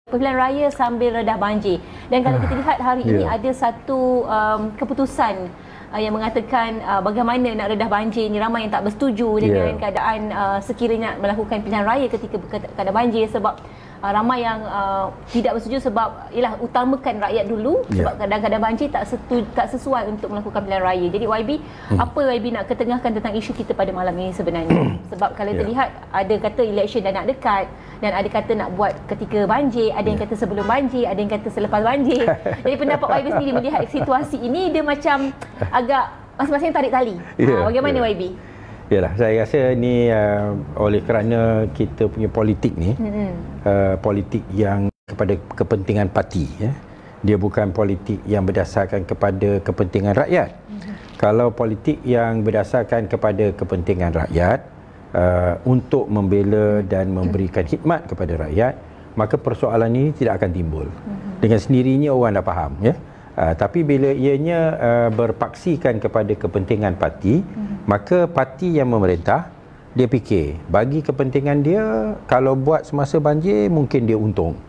Pilihan raya sambil redah banjir. Dan kalau kita lihat hari ini ada satu keputusan yang mengatakan bagaimana nak redah banjir ni. Ramai yang tak bersetuju dengan keadaan sekiranya melakukan pilihan raya ketika keadaan banjir, sebab ramai yang tidak bersetuju sebab ialah utamakan rakyat dulu, sebab kadang-kadang banjir tak sesuai untuk melakukan pilihan raya. Jadi YB, apa YB nak ketengahkan tentang isu kita pada malam ini sebenarnya? Sebab kalau terlihat ada kata election dah nak dekat, dan ada kata nak buat ketika banjir, ada yang kata sebelum banjir, ada yang kata selepas banjir. Jadi pendapat YB sendiri melihat situasi ini, dia macam agak masing-masing tarik tali. Bagaimana YB? Yalah, saya rasa ni oleh kerana kita punya politik ni politik yang kepada kepentingan parti, dia bukan politik yang berdasarkan kepada kepentingan rakyat. Kalau politik yang berdasarkan kepada kepentingan rakyat untuk membela dan memberikan khidmat kepada rakyat, maka persoalan ini tidak akan timbul. Dengan sendirinya orang dah faham, tapi bila ianya berpaksikan kepada kepentingan parti, maka parti yang memerintah, dia fikir bagi kepentingan dia, kalau buat semasa banjir mungkin dia untung,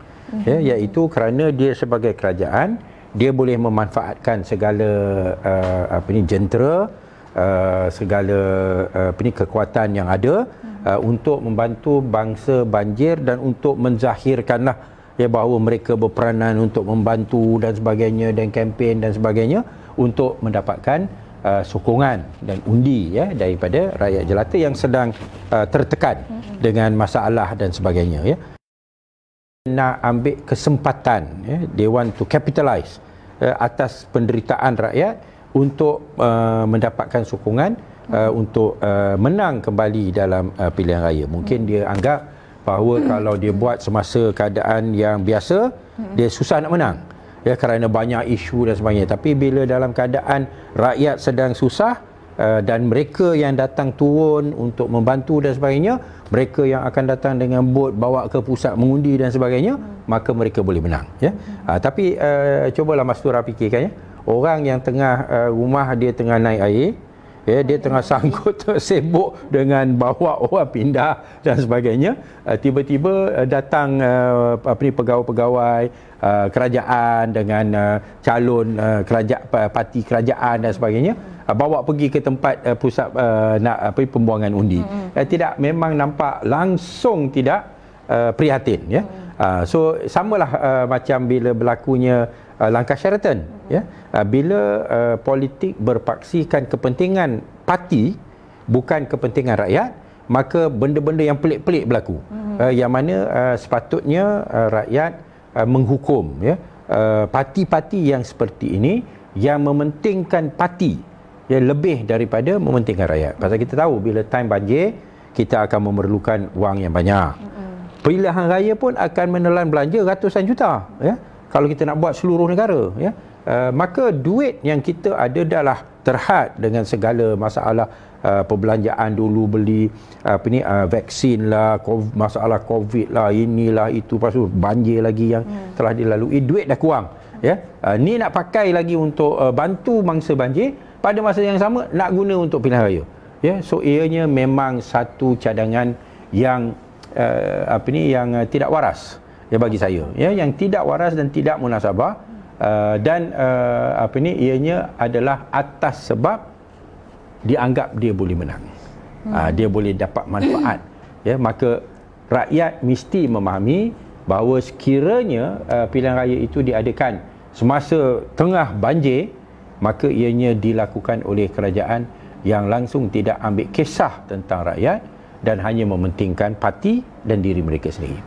iaitu kerana dia sebagai kerajaan, dia boleh memanfaatkan segala jentera, segala kekuatan yang ada untuk membantu bangsa banjir dan untuk menzahirkanlah bahawa mereka berperanan untuk membantu dan sebagainya, dan kempen dan sebagainya untuk mendapatkan sokongan dan undi daripada rakyat jelata yang sedang tertekan dengan masalah dan sebagainya. Nak ambil kesempatan, they want to capitalize atas penderitaan rakyat untuk mendapatkan sokongan untuk menang kembali dalam pilihan raya. Mungkin dia anggap bahawa kalau dia buat semasa keadaan yang biasa, dia susah nak menang, kerana banyak isu dan sebagainya. Tapi bila dalam keadaan rakyat sedang susah dan mereka yang datang turun untuk membantu dan sebagainya, mereka yang akan datang dengan bot bawa ke pusat mengundi dan sebagainya, maka mereka boleh menang. Tapi cubalah Mas Tura fikirkan, orang yang tengah rumah dia tengah naik air, dia tengah sangkut sibuk dengan bawa orang pindah dan sebagainya, tiba-tiba datang pegawai-pegawai kerajaan dengan calon parti kerajaan dan sebagainya, bawa pergi ke tempat pusat pembuangan undi. Tidak, memang nampak langsung tidak prihatin. So samalah macam bila berlakunya langkah Sheraton, bila politik berpaksikan kepentingan parti bukan kepentingan rakyat, maka benda-benda yang pelik-pelik berlaku, yang mana sepatutnya rakyat menghukum parti-parti yang seperti ini, yang mementingkan parti lebih daripada mementingkan rakyat. Pasal kita tahu bila time banjir kita akan memerlukan wang yang banyak. Pilihan raya pun akan menelan belanja ratusan juta, kalau kita nak buat seluruh negara, maka duit yang kita ada adalah terhad dengan segala masalah perbelanjaan dulu, beli vaksin lah, masalah COVID lah, inilah itu, lepas tu banjir lagi yang telah dilalui, duit dah kurang, ni nak pakai lagi untuk bantu mangsa banjir, pada masa yang sama nak guna untuk pilihan raya. So ianya memang satu cadangan yang yang tidak waras bagi saya, yang tidak waras dan tidak munasabah, dan ianya adalah atas sebab dianggap dia boleh menang, dia boleh dapat manfaat. Maka rakyat mesti memahami bahawa sekiranya pilihan raya itu diadakan semasa tengah banjir, maka ianya dilakukan oleh kerajaan yang langsung tidak ambil kisah tentang rakyat dan hanya mementingkan parti dan diri mereka sendiri.